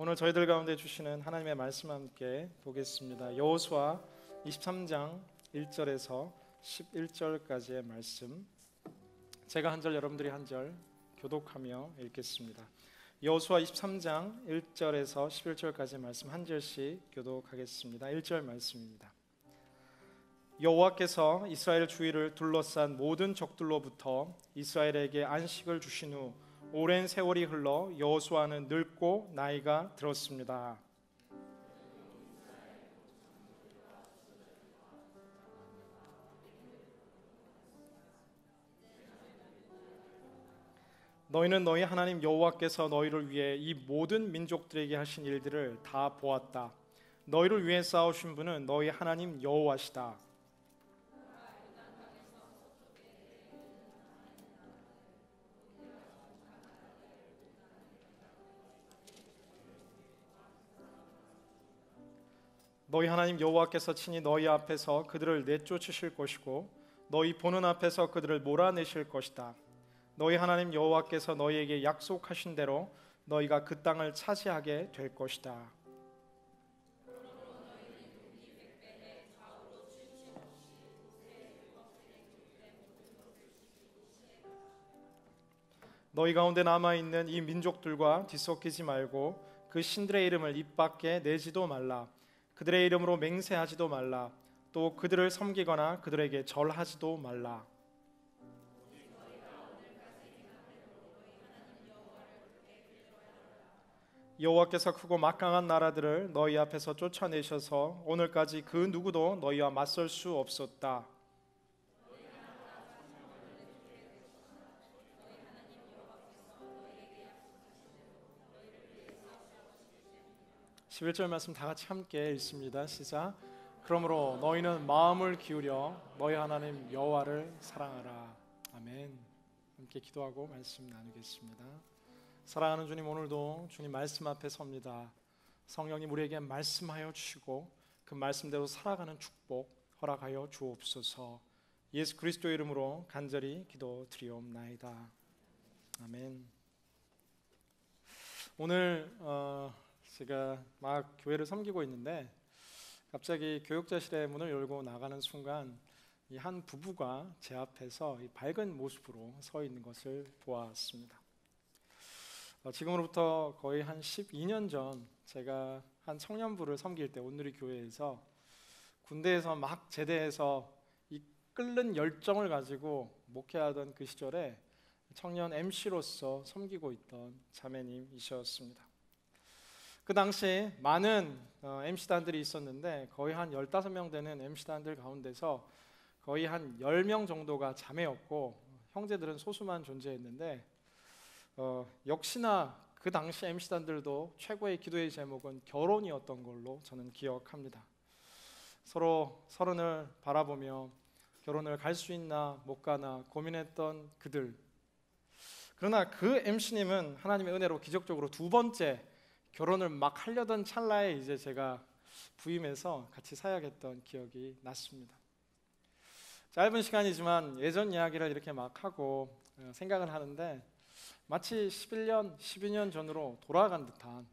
오늘 저희들 가운데 주시는 하나님의 말씀 함께 보겠습니다. 여호수아 23장 1절에서 11절까지의 말씀, 제가 한 절 여러분들이 한 절 교독하며 읽겠습니다. 여호수아 23장 1절에서 11절까지의 말씀 한 절씩 교독하겠습니다. 1절 말씀입니다. 여호와께서 이스라엘 주위를 둘러싼 모든 적들로부터 이스라엘에게 안식을 주신 후 오랜 세월이 흘러 여호수아는 늙고 나이가 들었습니다. 너희는 너희 하나님 여호와께서 너희를 위해 이 모든 민족들에게 하신 일들을 다 보았다. 너희를 위해 싸우신 분은 너희 하나님 여호와시다. 너희 하나님 여호와께서 친히 너희 앞에서 그들을 내쫓으실 것이고 너희 보는 앞에서 그들을 몰아내실 것이다. 너희 하나님 여호와께서 너희에게 약속하신 대로 너희가 그 땅을 차지하게 될 것이다. 너희 가운데 남아있는 이 민족들과 뒤섞이지 말고 그 신들의 이름을 입 밖에 내지도 말라. 그들의 이름으로 맹세하지도 말라. 또 그들을 섬기거나 그들에게 절하지도 말라. 여호와께서 크고 막강한 나라들을 너희 앞에서 쫓아내셔서 오늘까지 그 누구도 너희와 맞설 수 없었다. 11절 말씀 다 같이 함께 읽습니다. 시작. 그러므로 너희는 마음을 기울여 너희 하나님 여호와를 사랑하라. 아멘. 함께 기도하고 말씀 나누겠습니다. 사랑하는 주님, 오늘도 주님 말씀 앞에 섭니다. 성령님 우리에게 말씀하여 주시고 그 말씀대로 살아가는 축복 허락하여 주옵소서. 예수 그리스도의 이름으로 간절히 기도드리옵나이다. 아멘. 오늘 제가 막 교회를 섬기고 있는데 갑자기 교육자실의 문을 열고 나가는 순간 이 한 부부가 제 앞에서 이 밝은 모습으로 서 있는 것을 보았습니다. 지금으로부터 거의 한 12년 전 제가 한 청년부를 섬길 때 온누리 교회에서 군대에서 막 제대해서 이 끓는 열정을 가지고 목회하던 그 시절에 청년 MC로서 섬기고 있던 자매님이셨습니다. 그 당시 많은 MC단들이 있었는데 거의 한 15명 되는 MC단들 가운데서 거의 한 10명 정도가 자매였고 형제들은 소수만 존재했는데 역시나 그 당시 MC단들도 최고의 기도의 제목은 결혼이었던 걸로 저는 기억합니다. 서로 서른을 바라보며 결혼을 갈 수 있나 못 가나 고민했던 그들. 그러나 그 MC님은 하나님의 은혜로 기적적으로 두 번째 결혼을 막 하려던 찰나에 이제 제가 부임해서 같이 사역했던 기억이 났습니다. 짧은 시간이지만 예전 이야기를 이렇게 막 하고 생각을 하는데 마치 11년, 12년 전으로 돌아간 듯한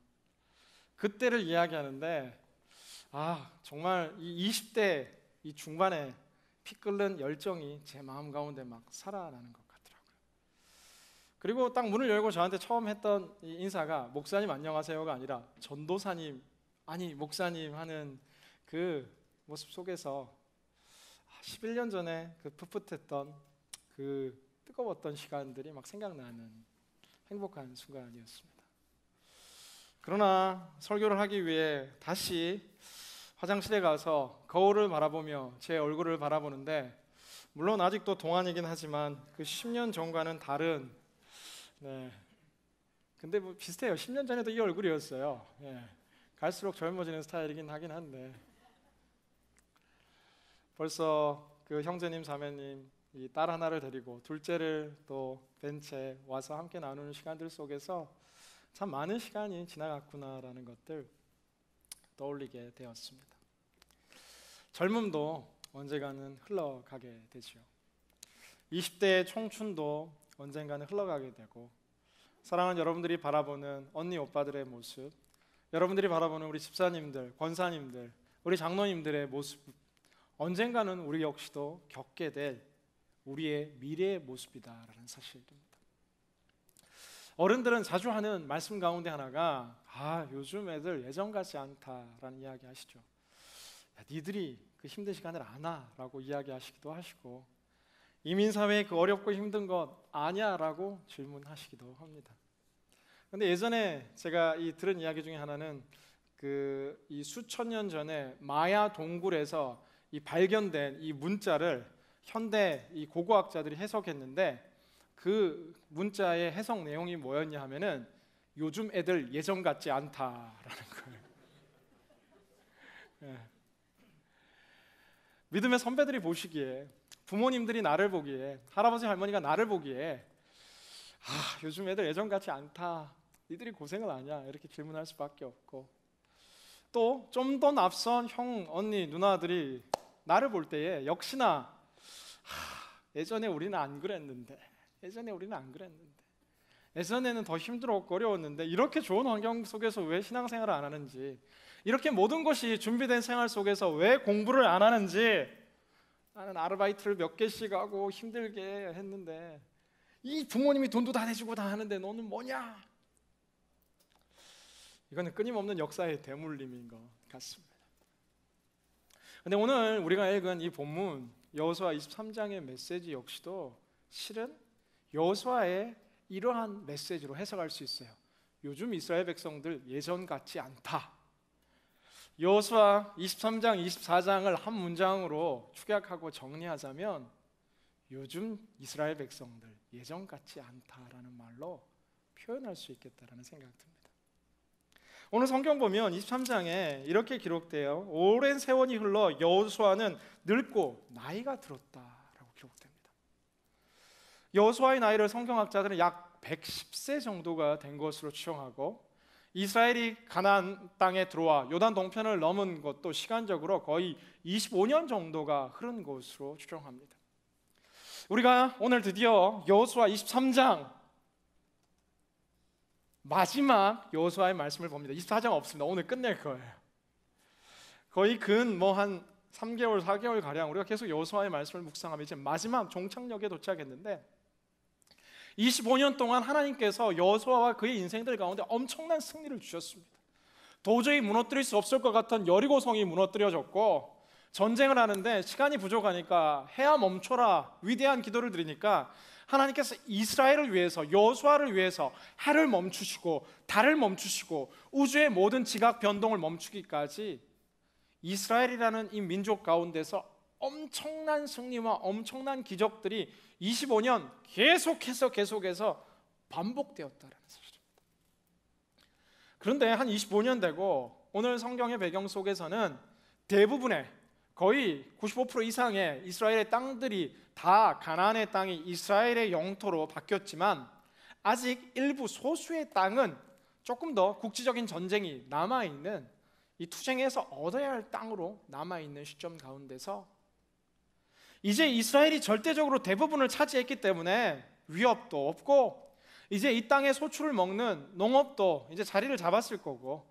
그때를 이야기하는데 정말 이 20대 이 중반에 피 끓는 열정이 제 마음 가운데 막 살아나는 것 같더라고요. 그리고 딱 문을 열고 저한테 처음 했던 이 인사가 목사님 안녕하세요가 아니라 전도사님, 아니 목사님 하는 그 모습 속에서 11년 전에 그 풋풋했던 그 뜨거웠던 시간들이 막 생각나는 행복한 순간이었습니다. 그러나 설교를 하기 위해 다시 화장실에 가서 거울을 바라보며 제 얼굴을 바라보는데 물론 아직도 동안이긴 하지만 그 10년 전과는 다른 근데 뭐 비슷해요. 10년 전에도 이 얼굴이었어요. 갈수록 젊어지는 스타일이긴 하긴 한데 벌써 그 형제님 자매님 이 딸 하나를 데리고 둘째를 또 뵌 채 와서 함께 나누는 시간들 속에서 참 많은 시간이 지나갔구나라는 것들 떠올리게 되었습니다. 젊음도 언젠가는 흘러가게 되죠. 20대의 청춘도 언젠가는 흘러가게 되고 사랑하는 여러분들이 바라보는 언니 오빠들의 모습, 여러분들이 바라보는 우리 집사님들, 권사님들, 우리 장로님들의 모습, 언젠가는 우리 역시도 겪게 될 우리의 미래의 모습이다라는 사실입니다. 어른들은 자주 하는 말씀 가운데 하나가 요즘 애들 예전 같지 않다라는 이야기 하시죠. 니들이 그 힘든 시간을 아나? 라고 이야기하시기도 하시고, 이민사회의 그 어렵고 힘든 것 아냐? 라고 질문하시기도 합니다. 근데 예전에 제가 들은 이야기 중에 하나는 이 수천 년 전에 마야 동굴에서 발견된 이 문자를 현대 이 고고학자들이 해석했는데, 그 문자의 해석 내용이 뭐였냐 하면은 요즘 애들 예전 같지 않다라는 거예요. 예. 믿음의 선배들이 보시기에, 부모님들이 나를 보기에, 할아버지 할머니가 나를 보기에 요즘 애들 예전 같지 않다, 니들이 고생을 하냐, 이렇게 질문할 수밖에 없고, 또 좀 더 낯선 형, 언니, 누나들이 나를 볼 때에 역시나 예전에 우리는 안 그랬는데, 예전에는 더 힘들었고 어려웠는데, 이렇게 좋은 환경 속에서 왜 신앙생활을 안 하는지, 이렇게 모든 것이 준비된 생활 속에서 왜 공부를 안 하는지, 나는 아르바이트를 몇 개씩 하고 힘들게 했는데 이 부모님이 돈도 다 내주고 다 하는데 너는 뭐냐? 이거는 끊임없는 역사의 대물림인 것 같습니다. 근데 오늘 우리가 읽은 이 본문 여호수아 23장의 메시지 역시도 실은 여호수아의 이러한 메시지로 해석할 수 있어요. 요즘 이스라엘 백성들 예전 같지 않다. 여호수아 23장, 24장을 한 문장으로 축약하고 정리하자면 요즘 이스라엘 백성들 예전 같지 않다라는 말로 표현할 수 있겠다라는 생각이 듭니다. 오늘 성경 보면 23장에 이렇게 기록돼요. 오랜 세월이 흘러 여호수아는 늙고 나이가 들었다라고 기록됩니다. 여호수아의 나이를 성경학자들은 약 110세 정도가 된 것으로 추정하고, 이스라엘이 가나안 땅에 들어와 요단 동편을 넘은 것도 시간적으로 거의 25년 정도가 흐른 것으로 추정합니다. 우리가 오늘 드디어 여호수아 23장 마지막 여호수아의 말씀을 봅니다. 24장 없습니다. 오늘 끝낼 거예요. 거의 한 3개월, 4개월 가량 우리가 계속 여호수아의 말씀을 묵상하며 이제 마지막 종착역에 도착했는데, 25년 동안 하나님께서 여호수아와 그의 인생들 가운데 엄청난 승리를 주셨습니다. 도저히 무너뜨릴 수 없을 것 같은 여리고성이 무너뜨려졌고, 전쟁을 하는데 시간이 부족하니까 해야 멈춰라 위대한 기도를 드리니까 하나님께서 이스라엘을 위해서, 여호수아를 위해서 해를 멈추시고 달을 멈추시고 우주의 모든 지각 변동을 멈추기까지 이스라엘이라는 이 민족 가운데서 엄청난 승리와 엄청난 기적들이 25년 계속해서 반복되었다는 사실입니다. 그런데 한 25년 되고 오늘 성경의 배경 속에서는 대부분의 거의 95% 이상의 이스라엘의 땅들이 다 가나안의 땅이 이스라엘의 영토로 바뀌었지만, 아직 일부 소수의 땅은 조금 더 국지적인 전쟁이 남아있는, 이 투쟁에서 얻어야 할 땅으로 남아있는 시점 가운데서 이제 이스라엘이 절대적으로 대부분을 차지했기 때문에 위협도 없고, 이제 이 땅의 소출을 먹는 농업도 이제 자리를 잡았을 거고,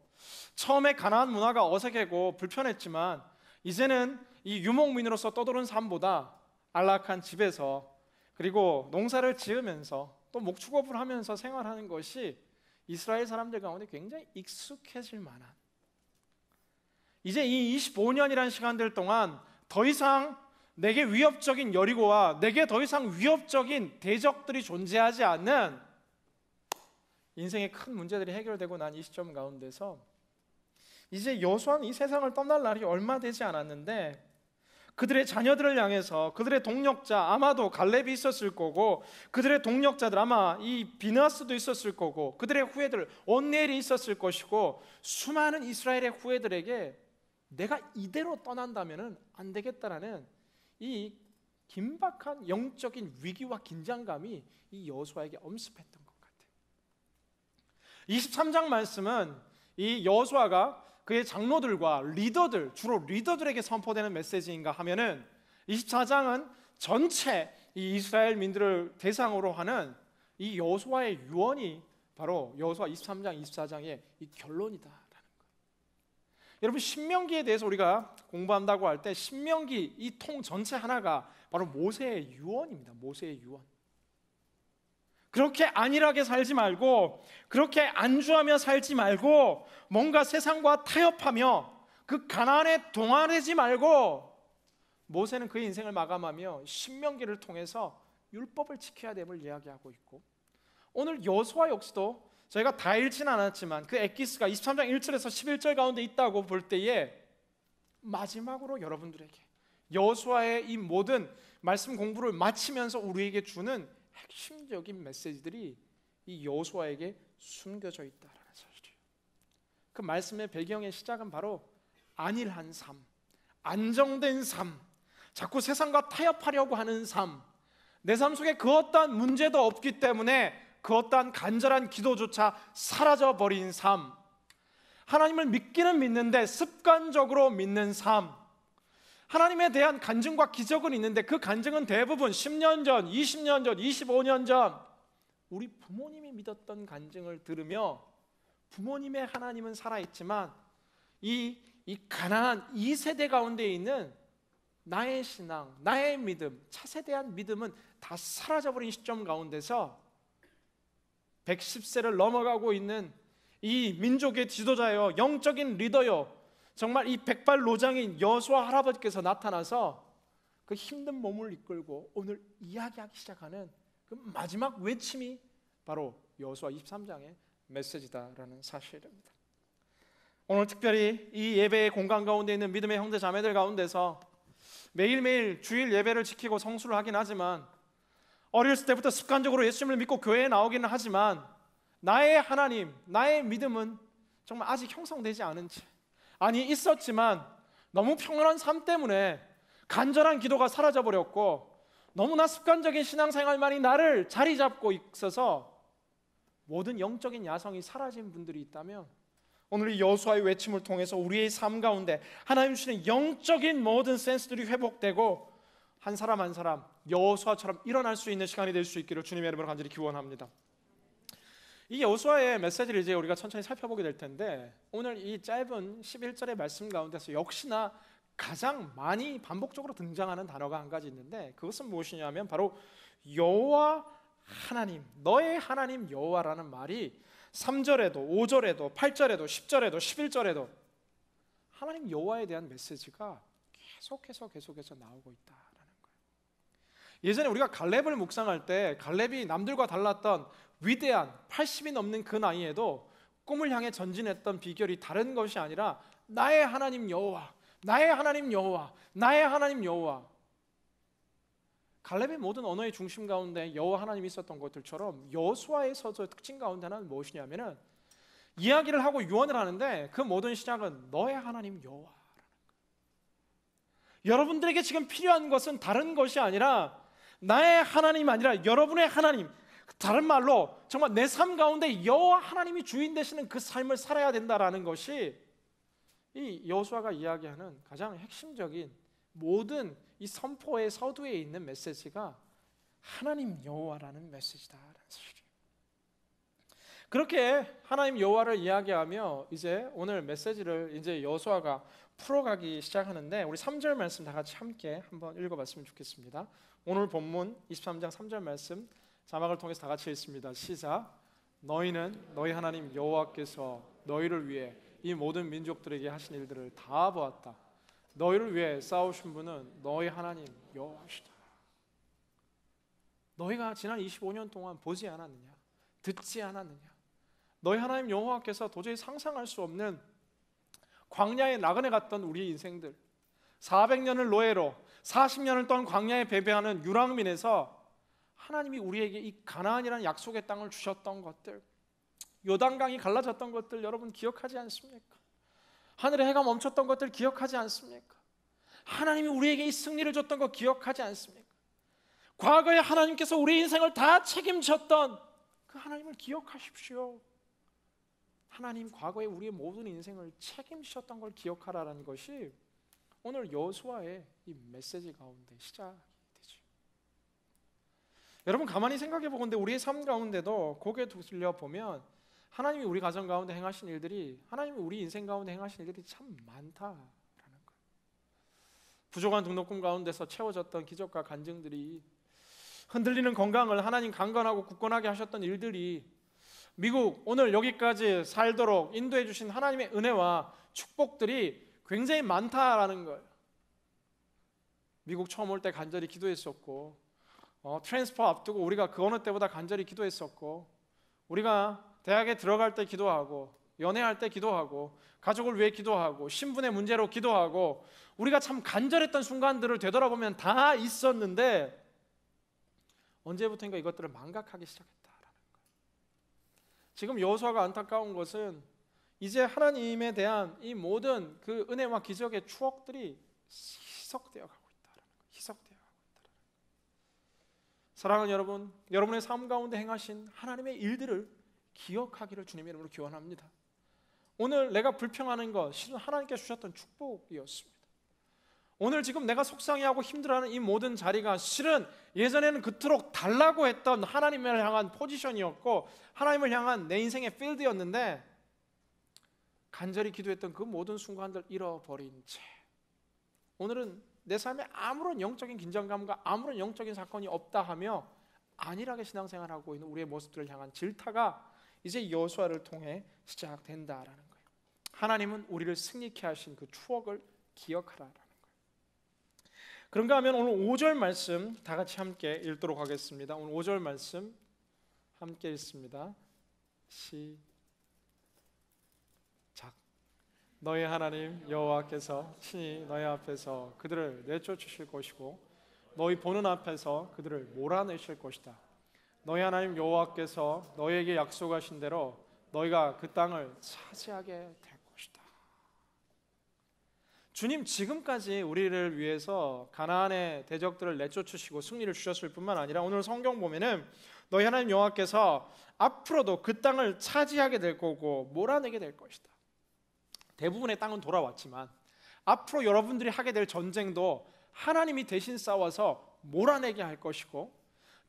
처음에 가나안 문화가 어색하고 불편했지만 이제는 이 유목민으로서 떠도는 삶보다 안락한 집에서, 그리고 농사를 지으면서 또 목축업을 하면서 생활하는 것이 이스라엘 사람들 가운데 굉장히 익숙해질 만한, 이제 이 25년이라는 시간들 동안 더 이상 내게 위협적인 여리고와 내게 더 이상 위협적인 대적들이 존재하지 않는 인생의 큰 문제들이 해결되고 난 이 시점 가운데서 이제 여호수아는 이 세상을 떠날 날이 얼마 되지 않았는데, 그들의 자녀들을 향해서 그들의 동력자, 아마도 갈렙이 있었을 거고, 그들의 동력자들 아마 이 비느하스도 있었을 거고, 그들의 후예들 온니엘이 있었을 것이고, 수많은 이스라엘의 후예들에게 내가 이대로 떠난다면 안 되겠다라는 이 긴박한 영적인 위기와 긴장감이 이 여호수아에게 엄습했던 것 같아요. 23장 말씀은 이 여호수아가 그의 장로들과 리더들, 주로 리더들에게 선포되는 메시지인가 하면은 24장은 전체 이 이스라엘 민들을 대상으로 하는 이 여호수아의 유언이 바로 여호수아 23장, 24장의 이 결론이다라는 거예요. 여러분, 신명기에 대해서 우리가 공부한다고 할 때 신명기 이 통 전체 하나가 바로 모세의 유언입니다. 모세의 유언. 그렇게 안일하게 살지 말고, 그렇게 안주하며 살지 말고, 뭔가 세상과 타협하며 그 가난에 동화되지 말고, 모세는 그의 인생을 마감하며 신명기를 통해서 율법을 지켜야 됨을 이야기하고 있고, 오늘 여호수아 역시도 저희가 다 읽지는 않았지만 그 엑기스가 23장 1절에서 11절 가운데 있다고 볼 때에 마지막으로 여러분들에게 여호수아의 이 모든 말씀 공부를 마치면서 우리에게 주는 핵심적인 메시지들이 이 여호수아에게 숨겨져 있다라는 사실이에요. 그 말씀의 배경의 시작은 바로 안일한 삶, 안정된 삶, 자꾸 세상과 타협하려고 하는 삶, 내 삶 속에 그 어떠한 문제도 없기 때문에 그 어떠한 간절한 기도조차 사라져버린 삶, 하나님을 믿기는 믿는데 습관적으로 믿는 삶, 하나님에 대한 간증과 기적은 있는데 그 간증은 대부분 10년 전, 20년 전, 25년 전 우리 부모님이 믿었던 간증을 들으며 부모님의 하나님은 살아있지만 이 가난한 이 세대 가운데 있는 나의 신앙, 나의 믿음, 차세대한 믿음은 다 사라져버린 시점 가운데서 110세를 넘어가고 있는 이 민족의 지도자요, 영적인 리더요, 정말 이 백발노장인 여호수아 할아버지께서 나타나서 그 힘든 몸을 이끌고 오늘 이야기하기 시작하는 그 마지막 외침이 바로 여호수아 23장의 메시지다라는 사실입니다. 오늘 특별히 이 예배의 공간 가운데 있는 믿음의 형제 자매들 가운데서 매일매일 주일 예배를 지키고 성수를 하긴 하지만, 어렸을 때부터 습관적으로 예수님을 믿고 교회에 나오기는 하지만 나의 하나님, 나의 믿음은 정말 아직 형성되지 않은 채, 아니 있었지만 너무 평온한 삶 때문에 간절한 기도가 사라져버렸고 너무나 습관적인 신앙생활만이 나를 자리 잡고 있어서 모든 영적인 야성이 사라진 분들이 있다면, 오늘 이 여호수아의 외침을 통해서 우리의 삶 가운데 하나님 주시는 영적인 모든 센스들이 회복되고 한 사람 한 사람 여호수아처럼 일어날 수 있는 시간이 될 수 있기를 주님의 이름으로 간절히 기원합니다. 이 여호수아의 메시지를 이제 우리가 천천히 살펴보게 될 텐데, 오늘 이 짧은 11절의 말씀 가운데서 역시나 가장 많이 반복적으로 등장하는 단어가 한 가지 있는데, 그것은 무엇이냐면 바로 여호와 하나님, 너의 하나님 여호와라는 말이 3절에도 5절에도 8절에도 10절에도 11절에도 하나님 여호와에 대한 메시지가 계속해서 나오고 있다라는 거예요. 예전에 우리가 갈렙을 묵상할 때 갈렙이 남들과 달랐던 위대한 80이 넘는 그 나이에도 꿈을 향해 전진했던 비결이 다른 것이 아니라 나의 하나님 여호와, 나의 하나님 여호와, 나의 하나님 여호와. 갈렙의 모든 언어의 중심 가운데 여호와 하나님이 있었던 것들처럼 여호수아의 서서의 특징 가운데 하나는 무엇이냐면은 이야기를 하고 유언을 하는데 그 모든 시작은 너의 하나님 여호와라는 거예요. 여러분들에게 지금 필요한 것은 다른 것이 아니라 나의 하나님 아니라 여러분의 하나님, 다른 말로 정말 내 삶 가운데 여호와 하나님이 주인 되시는 그 삶을 살아야 된다라는 것이 이 여호수아가 이야기하는 가장 핵심적인 모든 이 선포의 서두에 있는 메시지가 하나님 여호와라는 메시지다라는 사실이에요. 그렇게 하나님 여호와를 이야기하며 이제 오늘 메시지를 이제 여호수아가 풀어가기 시작하는데, 우리 3절 말씀 다 같이 함께 한번 읽어봤으면 좋겠습니다. 오늘 본문 23장 3절 말씀 자막을 통해서 다 같이 읽습니다. 시작. 너희는 너희 하나님 여호와께서 너희를 위해 이 모든 민족들에게 하신 일들을 다 보았다. 너희를 위해 싸우신 분은 너희 하나님 여호와시다. 너희가 지난 25년 동안 보지 않았느냐, 듣지 않았느냐, 너희 하나님 여호와께서 도저히 상상할 수 없는 광야에 나그네 갔던 우리의 인생들, 400년을 노예로 40년을 동안 광야에 배배하는 유랑민에서 하나님이 우리에게 이 가나안이라는 약속의 땅을 주셨던 것들, 요단강이 갈라졌던 것들 여러분 기억하지 않습니까? 하늘의 해가 멈췄던 것들 기억하지 않습니까? 하나님이 우리에게 이 승리를 줬던 것 기억하지 않습니까? 과거에 하나님께서 우리 인생을 다 책임졌던 그 하나님을 기억하십시오. 하나님 과거에 우리의 모든 인생을 책임지셨던 걸 기억하라는 것이 오늘 여호수아의 이 메시지 가운데 시작이 되죠. 여러분 가만히 생각해 보건대 우리의 삶 가운데도 고개 들려 보면 하나님이 우리 가정 가운데 행하신 일들이, 하나님이 우리 인생 가운데 행하신 일들이 참 많다라는 거예요. 부족한 등록금 가운데서 채워졌던 기적과 간증들이, 흔들리는 건강을 하나님 강건하고 굳건하게 하셨던 일들이, 미국 오늘 여기까지 살도록 인도해 주신 하나님의 은혜와 축복들이 굉장히 많다라는 거예요. 미국 처음 올 때 간절히 기도했었고, 트랜스퍼 앞두고 우리가 그 어느 때보다 간절히 기도했었고, 우리가 대학에 들어갈 때 기도하고, 연애할 때 기도하고, 가족을 위해 기도하고, 신분의 문제로 기도하고, 우리가 참 간절했던 순간들을 되돌아보면 다 있었는데 언제부터인가 이것들을 망각하기 시작했다라는 거예요. 지금 여호수아가 안타까운 것은 이제 하나님에 대한 이 모든 그 은혜와 기적의 추억들이 희석되어 가고 있다라는 거예요. 희석되어 가고 있다라는 거예요. 사랑하는 여러분, 여러분의 삶 가운데 행하신 하나님의 일들을 기억하기를 주님의 이름으로 기원합니다. 오늘 내가 불평하는 것 실은 하나님께 주셨던 축복이었습니다. 오늘 지금 내가 속상해하고 힘들어하는 이 모든 자리가 실은 예전에는 그토록 달라고 했던 하나님을 향한 포지션이었고, 하나님을 향한 내 인생의 필드였는데, 간절히 기도했던 그 모든 순간들 잃어버린 채 오늘은 내 삶에 아무런 영적인 긴장감과 아무런 영적인 사건이 없다 하며 안일하게 신앙생활하고 있는 우리의 모습들을 향한 질타가 이제 여호수아를 통해 시작된다라는 거예요. 하나님은 우리를 승리케 하신 그 추억을 기억하라라는 거예요. 그런가 하면 오늘 5절 말씀 다 같이 함께 읽도록 하겠습니다. 오늘 5절 말씀 함께 읽습니다. 시작. 너희 하나님 여호와께서 친히 너희 앞에서 그들을 내쫓으실 것이고 너희 보는 앞에서 그들을 몰아내실 것이다. 너희 하나님 여호와께서 너희에게 약속하신 대로 너희가 그 땅을 차지하게 될 것이다. 주님 지금까지 우리를 위해서 가나안의 대적들을 내쫓으시고 승리를 주셨을 뿐만 아니라 오늘 성경 보면은 너희 하나님 여호와께서 앞으로도 그 땅을 차지하게 될 거고 몰아내게 될 것이다. 대부분의 땅은 돌아왔지만 앞으로 여러분들이 하게 될 전쟁도 하나님이 대신 싸워서 몰아내게 할 것이고,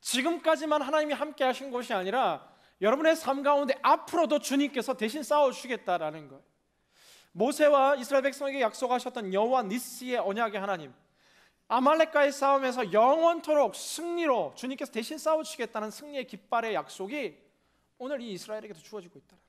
지금까지만 하나님이 함께 하신 것이 아니라 여러분의 삶 가운데 앞으로도 주님께서 대신 싸워주시겠다라는 거예요. 모세와 이스라엘 백성에게 약속하셨던 여호와 니스의 언약의 하나님, 아말렉과의 싸움에서 영원토록 승리로 주님께서 대신 싸워주시겠다는 승리의 깃발의 약속이 오늘 이 이스라엘에게도 주어지고 있다는 거예요.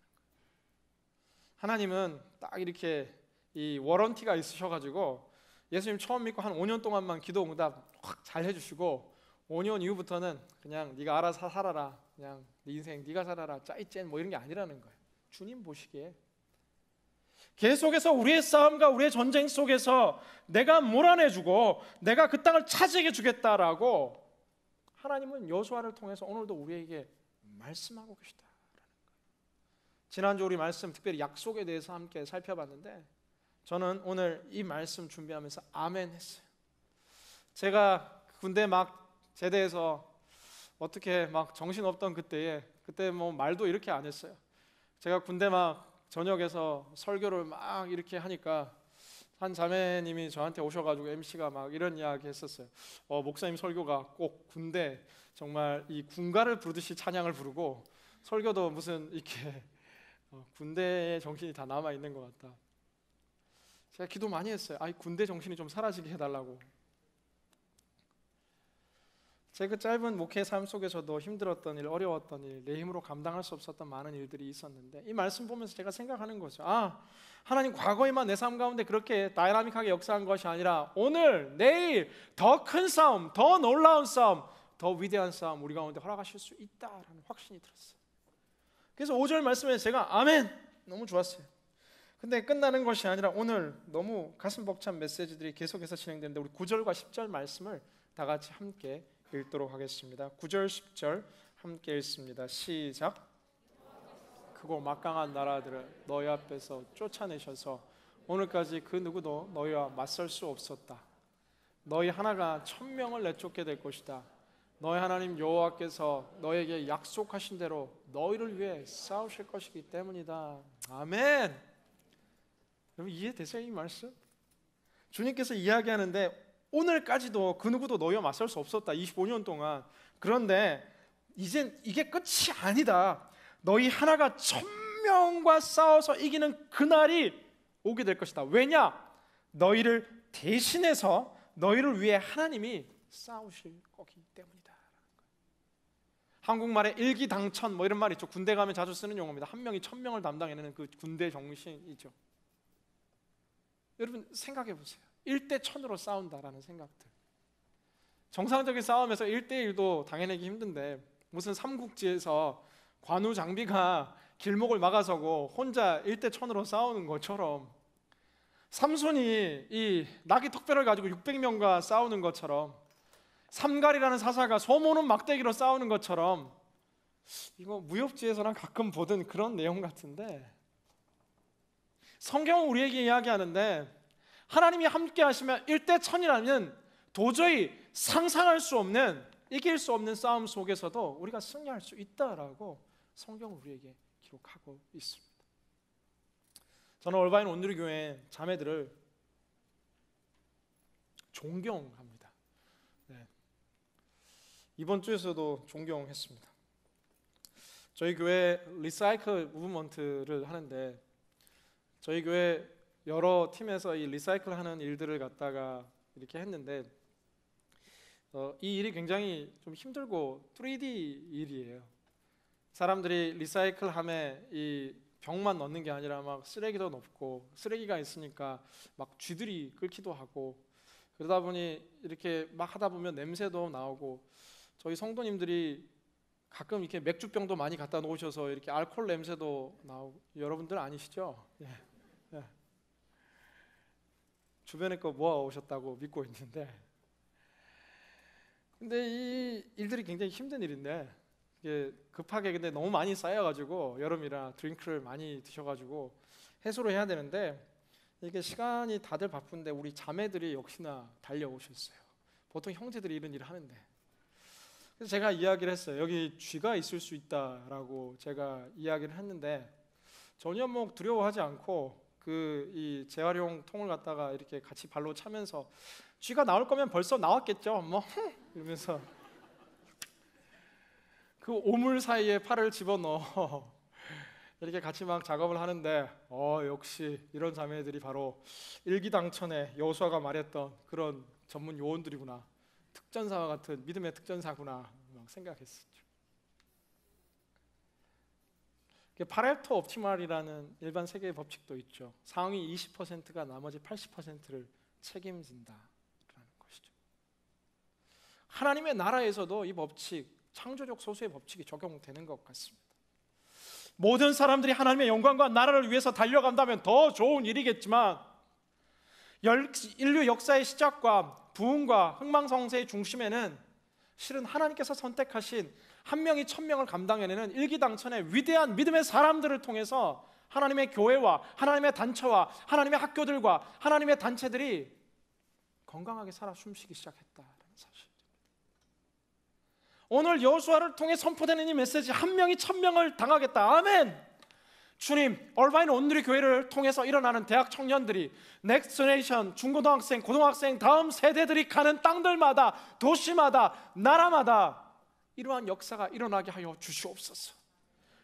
하나님은 딱 이렇게 이 워런티가 있으셔가지고 예수님 처음 믿고 한 5년 동안만 기도 응답 확 잘 해주시고 5년 이후부터는 그냥 네가 알아서 살아라, 그냥 네 인생 네가 살아라, 짜이짠 뭐 이런 게 아니라는 거예요. 주님 보시기에 계속해서 우리의 싸움과 우리의 전쟁 속에서 내가 몰아내주고 내가 그 땅을 차지하게 주겠다라고 하나님은 여호수아를 통해서 오늘도 우리에게 말씀하고 계시다라는 거예요. 지난주 우리 말씀 특별히 약속에 대해서 함께 살펴봤는데 저는 오늘 이 말씀 준비하면서 아멘 했어요. 제가 군대 막 제대해서 어떻게 막 정신없던 그때 뭐 말도 이렇게 안 했어요. 제가 군대 막 저녁에서 설교를 막 이렇게 하니까 한 자매님이 저한테 오셔가지고 MC가 막 이런 이야기 했었어요. 목사님 설교가 꼭 군대 정말 이 군가를 부르듯이 찬양을 부르고 설교도 무슨 이렇게 군대의 정신이 다 남아 있는 것 같다. 제가 기도 많이 했어요. 군대 정신이 좀 사라지게 해달라고. 제 그 짧은 목회 삶 속에서도 힘들었던 일, 어려웠던 일, 내 힘으로 감당할 수 없었던 많은 일들이 있었는데 이 말씀 보면서 제가 생각하는 거죠. 하나님 과거에만 내 삶 가운데 그렇게 다이나믹하게 역사한 것이 아니라 오늘, 내일 더 큰 싸움, 더 놀라운 싸움, 더 위대한 싸움 우리 가운데 허락하실 수 있다라는 확신이 들었어요. 그래서 5절 말씀에서 제가 아멘 너무 좋았어요. 근데 끝나는 것이 아니라 오늘 너무 가슴 벅찬 메시지들이 계속해서 진행되는데 우리 9절과 10절 말씀을 다 같이 함께 읽도록 하겠습니다. 9절 10절 함께 읽습니다. 시작. 크고 막강한 나라들을 너희 앞에서 쫓아내셔서 오늘까지 그 누구도 너희와 맞설 수 없었다. 너희 하나가 1000명을 내쫓게 될 것이다. 너희 하나님 여호와께서 너에게 약속하신 대로 너희를 위해 싸우실 것이기 때문이다. 아멘. 여러분 이해되세요? 이 말씀? 주님께서 이야기하는데 오늘까지도 그 누구도 너희와 맞설 수 없었다. 25년 동안. 그런데 이젠 이게 끝이 아니다. 너희 하나가 1000명과 싸워서 이기는 그날이 오게 될 것이다. 왜냐? 너희를 대신해서 너희를 위해 하나님이 싸우실 거기 때문이다. 한국말에 일기당천 뭐 이런 말 있죠. 군대 가면 자주 쓰는 용어입니다. 한 명이 1000명을 담당해내는 그 군대 정신이죠. 여러분 생각해 보세요. 1대 1000으로 싸운다라는 생각들. 정상적인 싸움에서 1대1도 당해내기 힘든데 무슨 삼국지에서 관우 장비가 길목을 막아서고 혼자 1대 1000으로 싸우는 것처럼, 삼손이 이 나귀 턱뼈를 가지고 600명과 싸우는 것처럼, 삼갈이라는 사사가 소모는 막대기로 싸우는 것처럼, 이거 무협지에서랑 가끔 보던 그런 내용 같은데, 성경은 우리에게 이야기하는데 하나님이 함께 하시면 1대 1000이라면 도저히 상상할 수 없는, 이길 수 없는 싸움 속에서도 우리가 승리할 수 있다라고 성경은 우리에게 기록하고 있습니다. 저는 올바인 온누리교회 자매들을 존경합니다. 네. 이번 주에서도 존경했습니다. 저희 교회 리사이클 무브먼트를 하는데 저희 교회 여러 팀에서 이 리사이클 하는 일들을 갖다가 이렇게 했는데 이 일이 굉장히 좀 힘들고 3D 일이에요. 사람들이 리사이클함에 이 병만 넣는 게 아니라 막 쓰레기도 넣고, 쓰레기가 있으니까 막 쥐들이 끓기도 하고, 그러다 보니 이렇게 막 하다 보면 냄새도 나오고, 저희 성도님들이 가끔 이렇게 맥주병도 많이 갖다 놓으셔서 이렇게 알코올 냄새도 나오고, 여러분들 아니시죠? 예. 예. 주변에 거 모아 오셨다고 믿고 있는데, 근데 이 일들이 굉장히 힘든 일인데, 이게 급하게 근데 너무 많이 쌓여가지고 여름이라 드링크를 많이 드셔가지고 해소를 해야 되는데, 이게 시간이 다들 바쁜데 우리 자매들이 역시나 달려오셨어요. 보통 형제들이 이런 일을 하는데, 그래서 제가 이야기를 했어요. 여기 쥐가 있을 수 있다라고 제가 이야기를 했는데 전혀 뭐 두려워하지 않고 그 이 재활용 통을 갖다가 이렇게 같이 발로 차면서 쥐가 나올 거면 벌써 나왔겠죠 뭐 이러면서 그 오물 사이에 팔을 집어넣어 이렇게 같이 막 작업을 하는데 역시 이런 자매들이 바로 일기당천에 여호수아가 말했던 그런 전문 요원들이구나, 특전사와 같은 믿음의 특전사구나 막 생각했었죠. 파레토 옵티멀이라는 일반 세계의 법칙도 있죠. 상위 20%가 나머지 80%를 책임진다라는 것이죠. 하나님의 나라에서도 이 법칙, 창조적 소수의 법칙이 적용되는 것 같습니다. 모든 사람들이 하나님의 영광과 나라를 위해서 달려간다면 더 좋은 일이겠지만, 인류 역사의 시작과 부흥과 흥망성쇠의 중심에는 실은 하나님께서 선택하신 한 명이 1000명을 감당해내는 일기당천의 위대한 믿음의 사람들을 통해서 하나님의 교회와 하나님의 단체와 하나님의 학교들과 하나님의 단체들이 건강하게 살아 숨쉬기 시작했다는 사실입니다. 오늘 여호수아를 통해 선포되는 이 메시지, 한 명이 1000명을 당하겠다. 아멘. 주님, 얼바인 온누리 교회를 통해서 일어나는 대학 청년들이, 넥스트 제너레이션, 중고등학생, 고등학생, 다음 세대들이 가는 땅들마다, 도시마다, 나라마다 이러한 역사가 일어나게 하여 주시옵소서.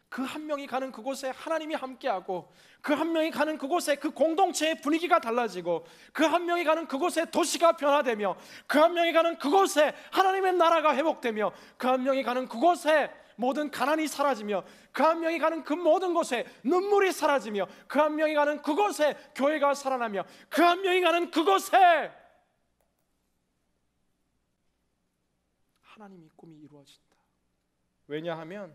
그 한 명이 가는 그곳에 하나님이 함께하고, 그 한 명이 가는 그곳에 그 공동체의 분위기가 달라지고, 그 한 명이 가는 그곳에 도시가 변화되며, 그 한 명이 가는 그곳에 하나님의 나라가 회복되며, 그 한 명이 가는 그곳에 모든 가난이 사라지며, 그 한 명이 가는 그 모든 곳에 눈물이 사라지며, 그 한 명이 가는 그곳에 교회가 살아나며, 그 한 명이 가는 그곳에 하나님의 꿈이 이루어진다. 왜냐하면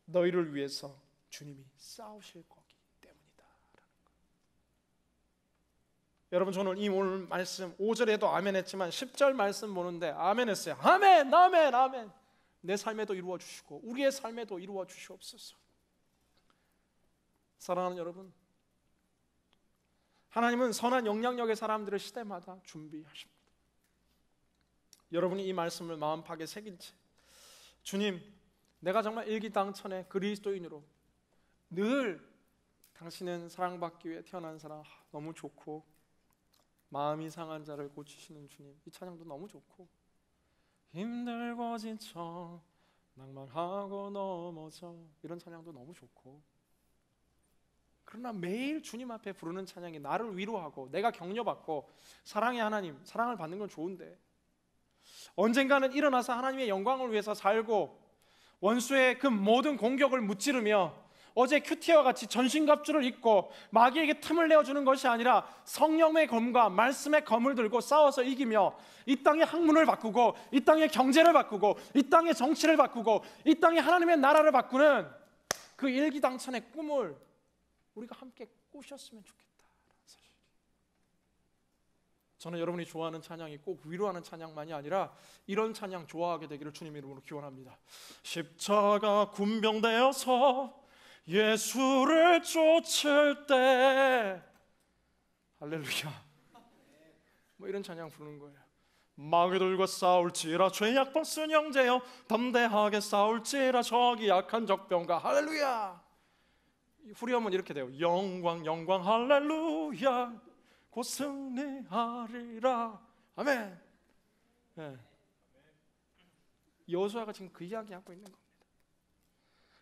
너희를 위해서 주님이 싸우실 거기 때문이다. 여러분, 저는 이 오늘 말씀 5절에도 아멘 했지만 10절 말씀 보는데 아멘 했어요. 아멘, 아멘, 아멘. 내 삶에도 이루어 주시고 우리의 삶에도 이루어 주시옵소서. 사랑하는 여러분, 하나님은 선한 영향력의 사람들을 시대마다 준비하십니다. 여러분이 이 말씀을 마음팍에 새긴 채, 주님, 내가 정말 일기당천의 그리스도인으로 늘 당신은 사랑받기 위해 태어난 사람, 너무 좋고, 마음이 상한 자를 고치시는 주님, 이 찬양도 너무 좋고, 힘들고 지쳐 낭만하고 넘어져, 이런 찬양도 너무 좋고, 그러나 매일 주님 앞에 부르는 찬양이 나를 위로하고 내가 격려받고 사랑의 하나님, 사랑을 받는 건 좋은데 언젠가는 일어나서 하나님의 영광을 위해서 살고 원수의 그 모든 공격을 무찌르며 어제 큐티와 같이 전신갑주를 입고 마귀에게 틈을 내어주는 것이 아니라 성령의 검과 말씀의 검을 들고 싸워서 이기며 이 땅의 학문을 바꾸고 이 땅의 경제를 바꾸고 이 땅의 정치를 바꾸고 이 땅의 하나님의 나라를 바꾸는 그 일기당천의 꿈을 우리가 함께 꾸셨으면 좋겠다라는 사실. 저는 여러분이 좋아하는 찬양이 꼭 위로하는 찬양만이 아니라 이런 찬양 좋아하게 되기를 주님 이름으로 기원합니다. 십자가 군병되어서 예수를 쫓을 때, 할렐루야, 뭐 이런 찬양 부르는 거예요. 마귀들과 싸울지라 죄악 벗은 형제여, 담대하게 싸울지라 저기 약한 적병과, 할렐루야. 후렴은 이렇게 돼요. 영광 영광 할렐루야 곧 승리하리라. 아멘. 네. 여호수아가 지금 그 이야기하고 있는 겁니다.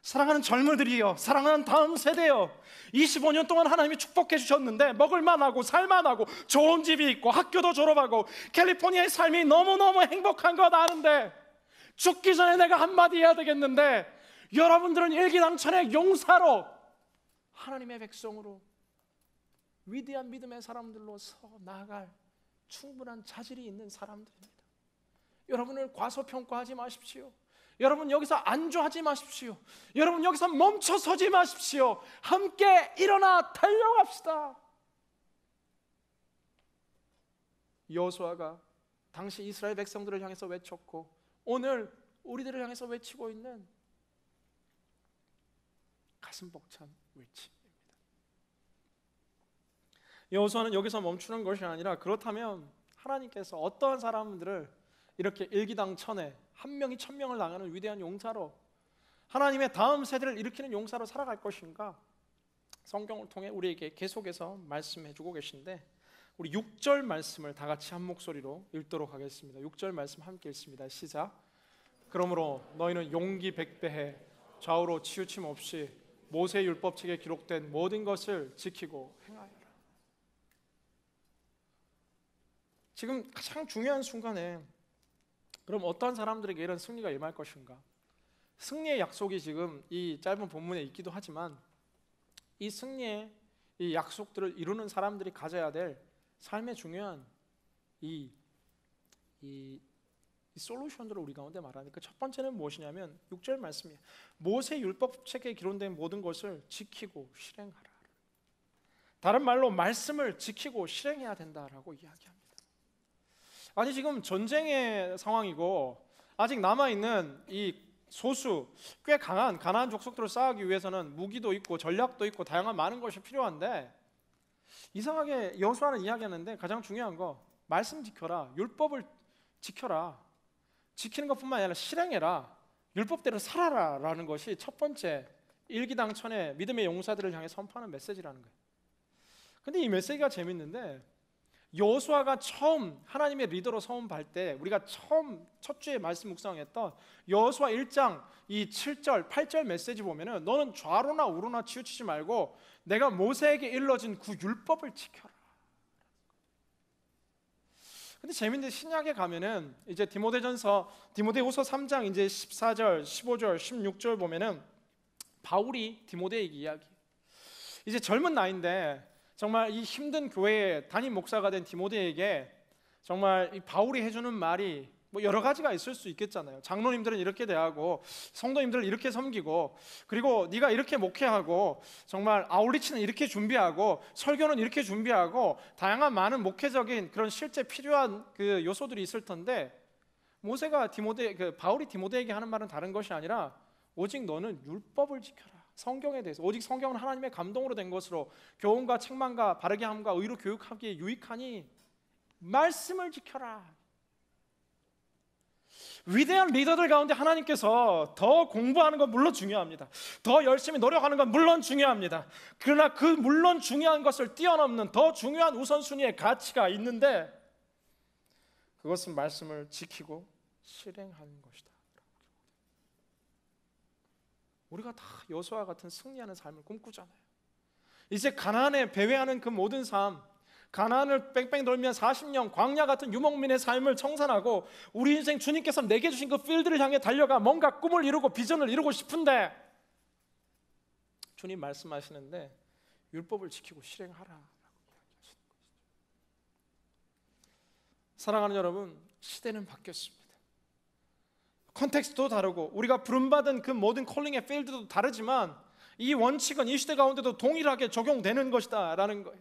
사랑하는 젊은이들이여, 사랑하는 다음 세대여, 25년 동안 하나님이 축복해 주셨는데 먹을만하고 살만하고 좋은 집이 있고 학교도 졸업하고 캘리포니아의 삶이 너무너무 행복한 것 아는데 죽기 전에 내가 한마디 해야 되겠는데, 여러분들은 일기당천의 용사로 하나님의 백성으로 위대한 믿음의 사람들로서 나아갈 충분한 자질이 있는 사람들입니다. 여러분을 과소평가하지 마십시오. 여러분 여기서 안주하지 마십시오. 여러분 여기서 멈춰서지 마십시오. 함께 일어나 달려갑시다. 여호수아가 당시 이스라엘 백성들을 향해서 외쳤고 오늘 우리들을 향해서 외치고 있는 가슴 벅찬 외침입니다. 여호수아는 여기서 멈추는 것이 아니라, 그렇다면 하나님께서 어떠한 사람들을 이렇게 일기당천에 한 명이 천명을 당하는 위대한 용사로, 하나님의 다음 세대를 일으키는 용사로 살아갈 것인가, 성경을 통해 우리에게 계속해서 말씀해 주고 계신데, 우리 6절 말씀을 다 같이 한 목소리로 읽도록 하겠습니다. 6절 말씀 함께 읽습니다. 시작. 그러므로 너희는 용기 백배해 좌우로 치우침 없이 모세 율법책에 기록된 모든 것을 지키고 행하여라. 지금 가장 중요한 순간에 그럼 어떤 사람들에게 이런 승리가 임할 것인가? 승리의 약속이 지금 이 짧은 본문에 있기도 하지만, 이 승리의 이 약속들을 이루는 사람들이 가져야 될 삶의 중요한 이 솔루션들을 우리 가운데 말하니까, 첫 번째는 무엇이냐면 6절 말씀이에요. 모세 율법책에 기록된 모든 것을 지키고 실행하라. 다른 말로 말씀을 지키고 실행해야 된다라고 이야기합니다. 아니 지금 전쟁의 상황이고 아직 남아있는 이 소수 꽤 강한 가나안 족속들을 쌓기 위해서는 무기도 있고 전략도 있고 다양한 많은 것이 필요한데, 이상하게 여호수아는 이야기하는데 가장 중요한 거, 말씀 지켜라, 율법을 지켜라, 지키는 것뿐만 아니라 실행해라, 율법대로 살아라 라는 것이 첫 번째 일기당천의 믿음의 용사들을 향해 선포하는 메시지라는 거예요. 근데 이 메시지가 재밌는데, 여호수아가 처음 하나님의 리더로 서원할 때 우리가 처음 첫 주에 말씀 묵상했던 여호수아 1장 이 7절 8절 메시지 보면은 너는 좌로나 우로나 치우치지 말고 내가 모세에게 일러진 그 율법을 지켜라. 근데 재밌는데 신약에 가면은 이제 디모데후서 3장 이제 14절, 15절, 16절 보면은 바울이 디모데에게 이야기. 이제 젊은 나이인데 정말 이 힘든 교회의 담임 목사가 된 디모데에게 정말 이 바울이 해주는 말이 뭐 여러 가지가 있을 수 있겠잖아요. 장로님들은 이렇게 대하고 성도님들을 이렇게 섬기고, 그리고 네가 이렇게 목회하고, 정말 아울리치는 이렇게 준비하고, 설교는 이렇게 준비하고, 다양한 많은 목회적인 그런 실제 필요한 그 요소들이 있을 텐데, 바울이 디모데에게 하는 말은 다른 것이 아니라 오직 너는 율법을 지켜라. 성경에 대해서, 오직 성경은 하나님의 감동으로 된 것으로 교훈과 책망과 바르게 함과 의로 교육하기에 유익하니 말씀을 지켜라. 위대한 리더들 가운데 하나님께서 더 공부하는 건 물론 중요합니다. 더 열심히 노력하는 건 물론 중요합니다. 그러나 그 물론 중요한 것을 뛰어넘는 더 중요한 우선순위의 가치가 있는데, 그것은 말씀을 지키고 실행하는 것이다. 우리가 다 여호수아와 같은 승리하는 삶을 꿈꾸잖아요. 이제 가나안에 배회하는 그 모든 삶, 가나안을 뺑뺑 돌며 40년 광야 같은 유목민의 삶을 청산하고 우리 인생 주님께서 내게 주신 그 필드를 향해 달려가 뭔가 꿈을 이루고 비전을 이루고 싶은데 주님 말씀하시는데 율법을 지키고 실행하라 라고 이야기하시는 것이죠. 사랑하는 여러분, 시대는 바뀌었습니다. 컨텍스트도 다르고 우리가 부름받은 그 모든 콜링의 필드도 다르지만 이 원칙은 이 시대 가운데도 동일하게 적용되는 것이다 라는 거예요.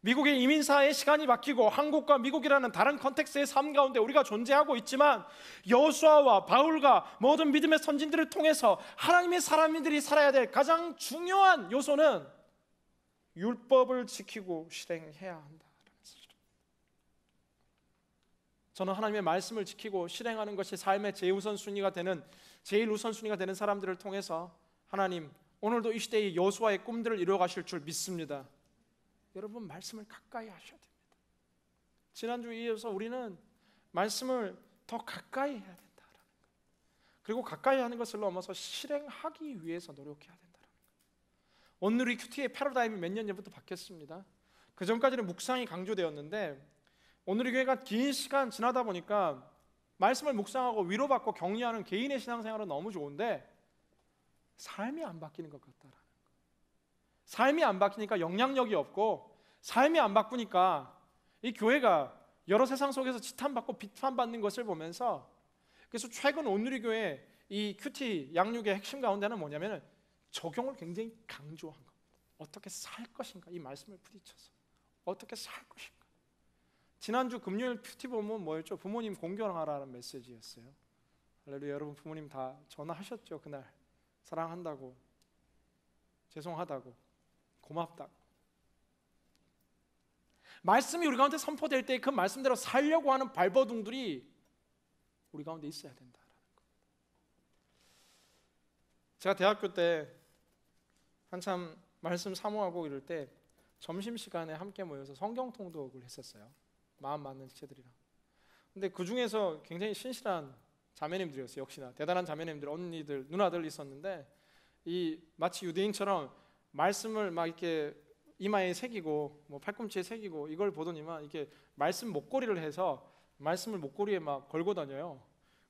미국의 이민사의 시간이 바뀌고 한국과 미국이라는 다른 컨텍스트의 삶 가운데 우리가 존재하고 있지만 여호수아와 바울과 모든 믿음의 선진들을 통해서 하나님의 사람들이 살아야 될 가장 중요한 요소는 율법을 지키고 실행해야 한다라는 사실입니다. 저는 하나님의 말씀을 지키고 실행하는 것이 삶의 제일 우선순위가 되는 사람들을 통해서 하나님 오늘도 이 시대의 여호수아의 꿈들을 이루어 가실 줄 믿습니다. 여러분, 말씀을 가까이 하셔야 됩니다. 지난주에 이어서 우리는 말씀을 더 가까이 해야 된다라는 것, 그리고 가까이 하는 것을 넘어서 실행하기 위해서 노력해야 된다라는 것. 오늘 우리 큐티의 패러다임이 몇 년 전부터 바뀌었습니다. 그 전까지는 묵상이 강조되었는데 오늘 이 교회가 긴 시간 지나다 보니까 말씀을 묵상하고 위로받고 격려하는 개인의 신앙생활은 너무 좋은데 삶이 안 바뀌는 것 같다라는 거. 삶이 안 바뀌니까 영향력이 없고, 삶이 안 바꾸니까 이 교회가 여러 세상 속에서 지탄받고 비판받는 것을 보면서, 그래서 최근 온누리 교회 이 큐티 양육의 핵심 가운데는 뭐냐면 적용을 굉장히 강조한 겁니다. 어떻게 살 것인가, 이 말씀을 부딪혀서 어떻게 살 것인가. 지난주 금요일 큐티 보면 뭐였죠? 부모님 공경하라는 메시지였어요. 할렐루야. 여러분 부모님 다 전화하셨죠? 그날 사랑한다고, 죄송하다고, 고맙다고. 말씀이 우리 가운데 선포될 때 그 말씀대로 살려고 하는 발버둥들이 우리 가운데 있어야 된다라는 것. 제가 대학교 때 한참 말씀 사모하고 이럴 때 점심시간에 함께 모여서 성경 통독을 했었어요. 마음 맞는 지체들이랑. 근데 그 중에서 굉장히 신실한 자매님들이었어요. 역시나 대단한 자매님들, 언니들, 누나들 있었는데 이 마치 유대인처럼 말씀을 막 이렇게 이마에 새기고 뭐 팔꿈치에 새기고 이걸 보더니만 이게 말씀 목걸이를 해서 말씀을 목걸이에 막 걸고 다녀요.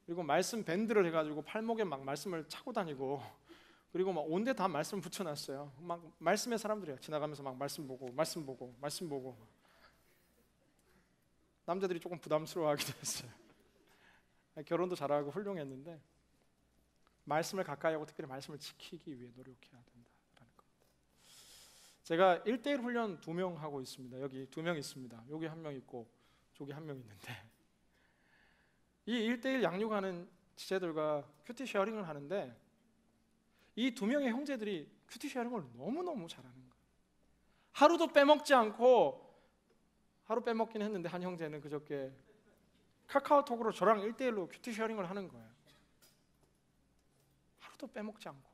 그리고 말씀 밴드를 해가지고 팔목에 막 말씀을 차고 다니고, 그리고 막 온데 다 말씀 붙여놨어요. 막 말씀의 사람들이야. 지나가면서 막 말씀 보고 말씀 보고 말씀 보고. 남자들이 조금 부담스러워하기도 했어요. 결혼도 잘하고 훌륭했는데 말씀을 가까이 하고 특별히 말씀을 지키기 위해 노력해야 된다라는 겁니다. 제가 1대1 훈련 2명 하고 있습니다. 여기 2명 있습니다. 여기 1명 있고 저기 1명 있는데 이 1대1 양육하는 지체들과 큐티 쉐어링을 하는데 이 2명의 형제들이 큐티 쉐어링을 너무너무 잘하는 거예요. 하루도 빼먹지 않고, 하루 빼먹긴 했는데 한 형제는 그저께 카카오톡으로 저랑 1대1로 큐티 쉐어링을 하는 거예요. 하루도 빼먹지 않고.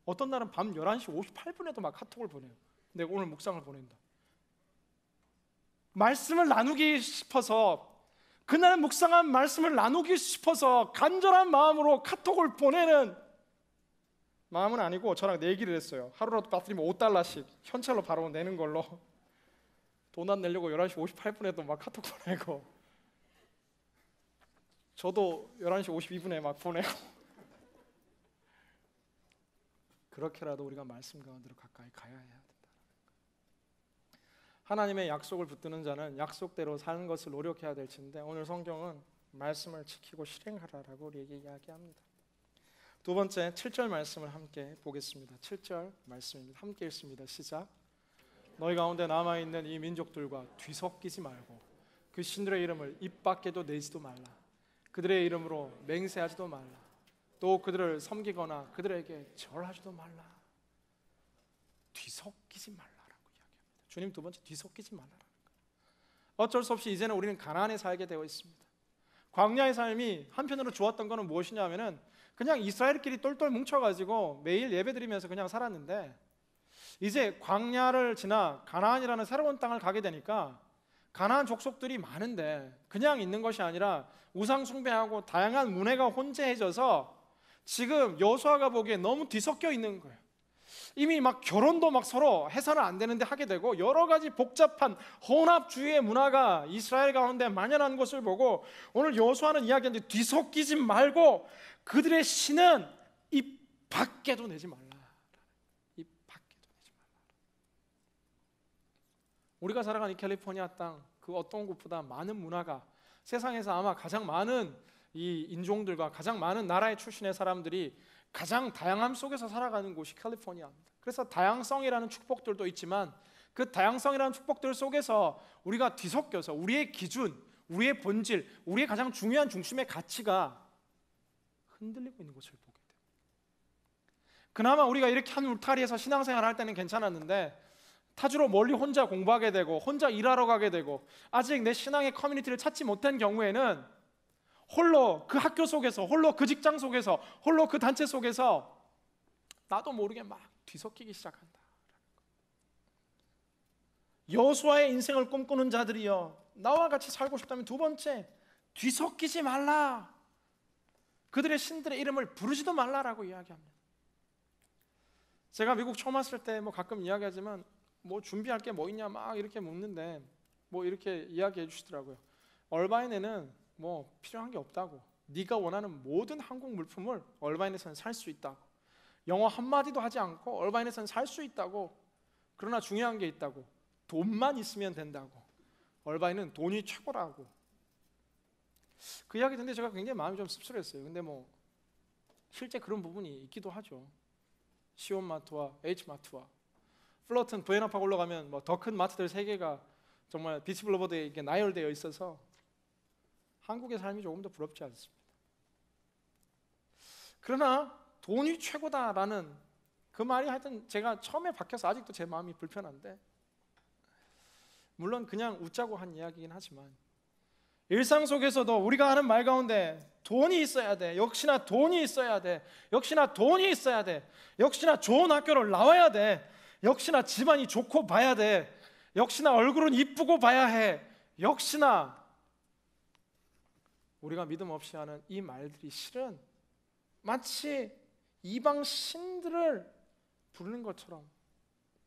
어떤 날은 밤 11시 58분에도 막 카톡을 보내요. 내가 오늘 묵상을 보낸다. 말씀을 나누기 싶어서, 그날 묵상한 말씀을 나누기 싶어서 간절한 마음으로 카톡을 보내는 마음은 아니고 저랑 내기를 했어요. 하루라도 빠뜨리면 $5씩 현찰로 바로 내는 걸로. 돈 안 내려고 11시 58분에도 막 카톡 보내고, 저도 11시 52분에 막 보내고. 그렇게라도 우리가 말씀 가운데로 가까이 가야 해야 된다. 하나님의 약속을 붙드는 자는 약속대로 사는 것을 노력해야 될 텐데, 오늘 성경은 말씀을 지키고 실행하라라고 우리에게 이야기합니다. 두 번째 7절 말씀을 함께 보겠습니다. 7절 말씀입니다. 함께 읽습니다. 시작. 너희 가운데 남아있는 이 민족들과 뒤섞이지 말고 그 신들의 이름을 입 밖에도 내지도 말라. 그들의 이름으로 맹세하지도 말라. 또 그들을 섬기거나 그들에게 절하지도 말라. 뒤섞이지 말라라고 이야기합니다. 주님 두 번째 뒤섞이지 말라라는 거예요. 어쩔 수 없이 이제는 우리는 가나안에 살게 되어 있습니다. 광야의 삶이 한편으로 좋았던 것은 무엇이냐면은 그냥 이스라엘끼리 똘똘 뭉쳐가지고 매일 예배드리면서 그냥 살았는데, 이제 광야를 지나 가나안이라는 새로운 땅을 가게 되니까 가나안 족속들이 많은데 그냥 있는 것이 아니라 우상 숭배하고 다양한 문화가 혼재해져서 지금 여호수아가 보기에 너무 뒤섞여 있는 거예요. 이미 막 결혼도 막 서로 해서는 안 되는데 하게 되고 여러 가지 복잡한 혼합주의의 문화가 이스라엘 가운데 만연한 것을 보고 오늘 여호수아는 이야기하는데 뒤섞이지 말고 그들의 신은 입 밖에도 내지 말라. 입 밖에도 내지 말라. 우리가 살아가는 이 캘리포니아 땅 그 어떤 곳보다 많은 문화가 세상에서 아마 가장 많은 이 인종들과 가장 많은 나라의 출신의 사람들이 가장 다양함 속에서 살아가는 곳이 캘리포니아입니다. 그래서 다양성이라는 축복들도 있지만 그 다양성이라는 축복들 속에서 우리가 뒤섞여서 우리의 기준, 우리의 본질, 우리의 가장 중요한 중심의 가치가 흔들리고 있는 것을 보게 돼요. 그나마 우리가 이렇게 한 울타리에서 신앙생활을 할 때는 괜찮았는데 타주로 멀리 혼자 공부하게 되고 혼자 일하러 가게 되고 아직 내 신앙의 커뮤니티를 찾지 못한 경우에는 홀로 그 학교 속에서, 홀로 그 직장 속에서, 홀로 그 단체 속에서 나도 모르게 막 뒤섞이기 시작한다. 여호수아의 인생을 꿈꾸는 자들이여 나와 같이 살고 싶다면 두 번째, 뒤섞이지 말라. 그들의 신들의 이름을 부르지도 말라라고 이야기합니다. 제가 미국 처음 왔을 때 뭐 가끔 이야기하지만 뭐 준비할 게 뭐 있냐 막 이렇게 묻는데 뭐 이렇게 이야기해 주시더라고요. 얼바인에는 뭐 필요한 게 없다고. 네가 원하는 모든 한국 물품을 얼바인에서는 살 수 있다고. 영어 한마디도 하지 않고 얼바인에서는 살 수 있다고. 그러나 중요한 게 있다고. 돈만 있으면 된다고. 얼바인은 돈이 최고라고. 그 이야기 듣는데 제가 굉장히 마음이 좀 씁쓸했어요. 근데 뭐 실제 그런 부분이 있기도 하죠. 시온마트와 H마트와 플러튼 부에나파가 올라가면 뭐 더 큰 마트들 3개가 정말 비치블로버드에 나열되어 있어서 한국의 삶이 조금 더 부럽지 않습니다. 그러나 돈이 최고다라는 그 말이 하여튼 제가 처음에 박혀서 아직도 제 마음이 불편한데 물론 그냥 웃자고 한 이야기이긴 하지만 일상 속에서도 우리가 하는 말 가운데 돈이 있어야 돼. 역시나 돈이 있어야 돼. 역시나 돈이 있어야 돼. 역시나 좋은 학교를 나와야 돼. 역시나 집안이 좋고 봐야 돼. 역시나 얼굴은 이쁘고 봐야 해. 역시나 우리가 믿음 없이 하는 이 말들이 실은 마치 이방 신들을 부르는 것처럼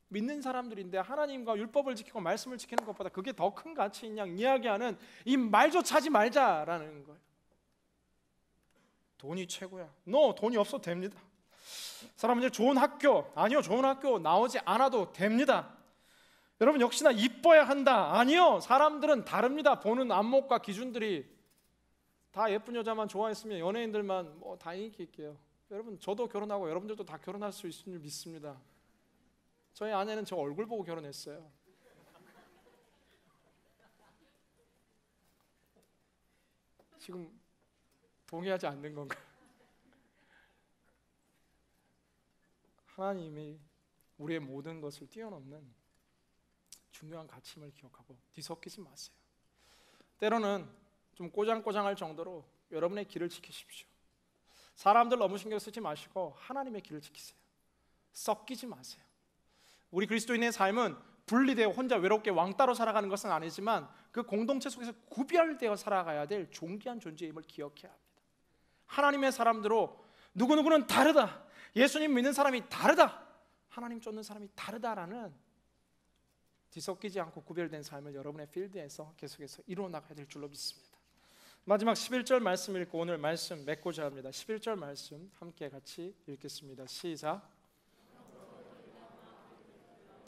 믿는 사람들인데 하나님과 율법을 지키고 말씀을 지키는 것보다 그게 더 큰 가치인 양 이야기하는 이 말조차 하지 말자라는 거예요. 돈이 최고야. 돈이 없어도 됩니다. 사람들 좋은 학교, 아니요 좋은 학교 나오지 않아도 됩니다. 여러분 역시나 이뻐야 한다. 아니요 사람들은 다릅니다. 보는 안목과 기준들이 다 예쁜 여자만 좋아했으면 연예인들만 뭐 다 인기 있게요. 여러분 저도 결혼하고 여러분들도 다 결혼할 수 있을 줄 믿습니다. 저희 아내는 저 얼굴 보고 결혼했어요. 지금 동의하지 않는 건가요? 하나님이 우리의 모든 것을 뛰어넘는 중요한 가치임을 기억하고 뒤섞이지 마세요. 때로는 좀 꼬장꼬장할 정도로 여러분의 길을 지키십시오. 사람들 너무 신경 쓰지 마시고 하나님의 길을 지키세요. 섞이지 마세요. 우리 그리스도인의 삶은 분리되어 혼자 외롭게 왕따로 살아가는 것은 아니지만 그 공동체 속에서 구별되어 살아가야 될 존귀한 존재임을 기억해야 합니다. 하나님의 사람들로 누구누구는 다르다. 예수님 믿는 사람이 다르다. 하나님 쫓는 사람이 다르다라는 뒤섞이지 않고 구별된 삶을 여러분의 필드에서 계속해서 이루어 나가야 될 줄로 믿습니다. 마지막 11절 말씀 읽고 오늘 말씀 맺고자 합니다. 11절 말씀 함께 같이 읽겠습니다. 시작.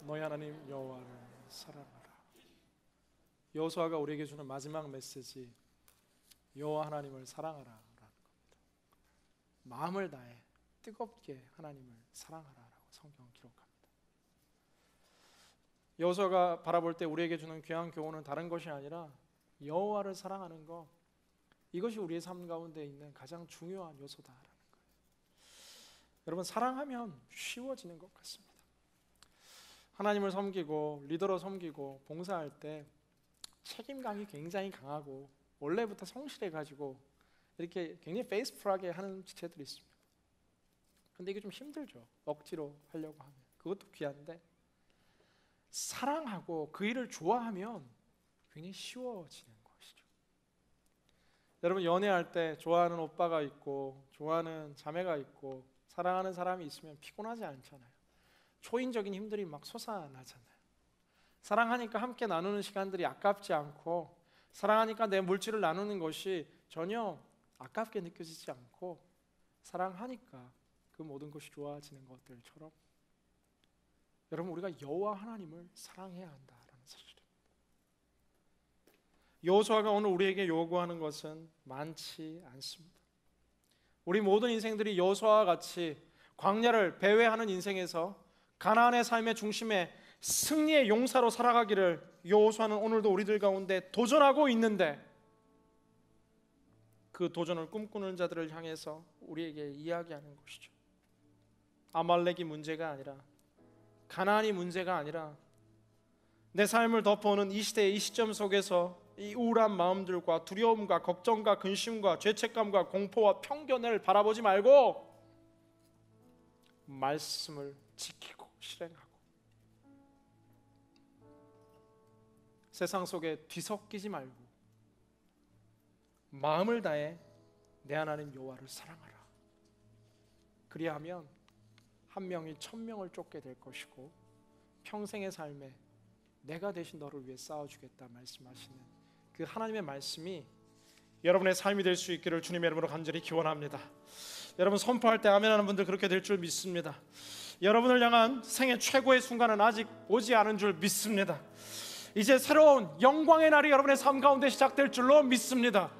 너희 하나님 여호와를 사랑하라. 여호수아가 우리에게 주는 마지막 메시지 여호와 하나님을 사랑하라라는 겁니다. 마음을 다해 뜨겁게 하나님을 사랑하라라고 성경은 기록합니다. 여호수아가 바라볼 때 우리에게 주는 귀한 교훈은 다른 것이 아니라 여호와를 사랑하는 것, 이것이 우리의 삶 가운데 있는 가장 중요한 요소다라는 거예요. 여러분 사랑하면 쉬워지는 것 같습니다. 하나님을 섬기고 리더로 섬기고 봉사할 때 책임감이 굉장히 강하고 원래부터 성실해가지고 이렇게 굉장히 페이스풀하게 하는 지체들이 있습니다. 근데 이게 좀 힘들죠. 억지로 하려고 하면. 그것도 귀한데 사랑하고 그 일을 좋아하면 굉장히 쉬워지는 것이죠. 여러분, 연애할 때 좋아하는 오빠가 있고 좋아하는 자매가 있고 사랑하는 사람이 있으면 피곤하지 않잖아요. 초인적인 힘들이 막 솟아나잖아요. 사랑하니까 함께 나누는 시간들이 아깝지 않고, 사랑하니까 내 물질을 나누는 것이 전혀 아깝게 느껴지지 않고, 사랑하니까 그 모든 것이 좋아지는 것들처럼 여러분, 우리가 여호와 하나님을 사랑해야 한다라는 사실입니다. 여호수아가 오늘 우리에게 요구하는 것은 많지 않습니다. 우리 모든 인생들이 여호수아와 같이 광야를 배회하는 인생에서 가나안의 삶의 중심에 승리의 용사로 살아가기를 여호수아는 오늘도 우리들 가운데 도전하고 있는데, 그 도전을 꿈꾸는 자들을 향해서 우리에게 이야기하는 것이죠. 아말렉이 문제가 아니라, 가나안이 문제가 아니라, 내 삶을 덮어오는 이 시대의 이 시점 속에서 이 우울한 마음들과 두려움과 걱정과 근심과 죄책감과 공포와 편견을 바라보지 말고 말씀을 지키고 실행하고, 세상 속에 뒤섞이지 말고 마음을 다해 내 하나님 여호와를 사랑하라. 그리하면 한 명이 1000명을 쫓게 될 것이고, 평생의 삶에 내가 대신 너를 위해 싸워주겠다 말씀하시는 그 하나님의 말씀이 여러분의 삶이 될 수 있기를 주님의 이름으로 간절히 기원합니다. 여러분, 선포할 때 아멘하는 분들 그렇게 될 줄 믿습니다. 여러분을 향한 생애 최고의 순간은 아직 오지 않은 줄 믿습니다. 이제 새로운 영광의 날이 여러분의 삶 가운데 시작될 줄로 믿습니다.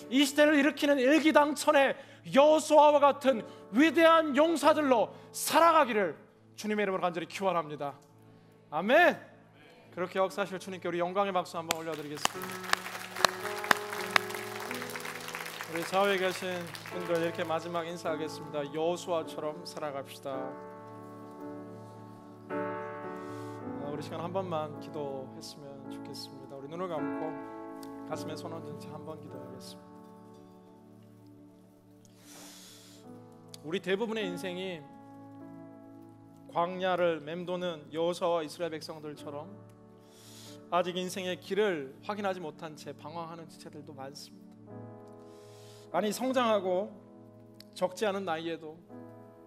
이 시대를 일으키는 일기당천의 여호수아와 같은 위대한 용사들로 살아가기를 주님의 이름으로 간절히 기원합니다. 아멘. 그렇게 역사하실 주님께 우리 영광의 박수 한번 올려드리겠습니다. 우리 좌우에 계신 분들 이렇게 마지막 인사하겠습니다. 여호수아처럼 살아갑시다. 우리 시간 한 번만 기도했으면 좋겠습니다. 우리 눈을 감고 가슴에 손 얹은 채 한 번 기도하겠습니다. 우리 대부분의 인생이 광야를 맴도는 여호수아와 이스라엘 백성들처럼 아직 인생의 길을 확인하지 못한 채 방황하는 지체들도 많습니다. 아니, 성장하고 적지 않은 나이에도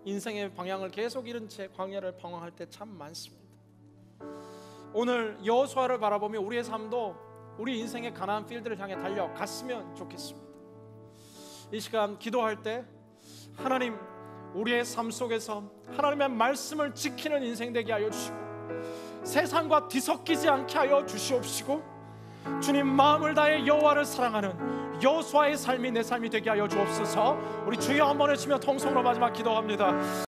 인생의 방향을 계속 잃은 채 광야를 방황할 때 참 많습니다. 오늘 여호수아를 바라보며 우리의 삶도 우리 인생의 가나안 필드를 향해 달려갔으면 좋겠습니다. 이 시간 기도할 때 하나님, 우리의 삶 속에서 하나님의 말씀을 지키는 인생 되게 하여 주시고, 세상과 뒤섞이지 않게 하여 주시옵시고, 주님 마음을 다해 여호와를 사랑하는 여호수아의 삶이 내 삶이 되게 하여 주옵소서. 우리 주여 한번 외치며 통성으로 마지막 기도합니다.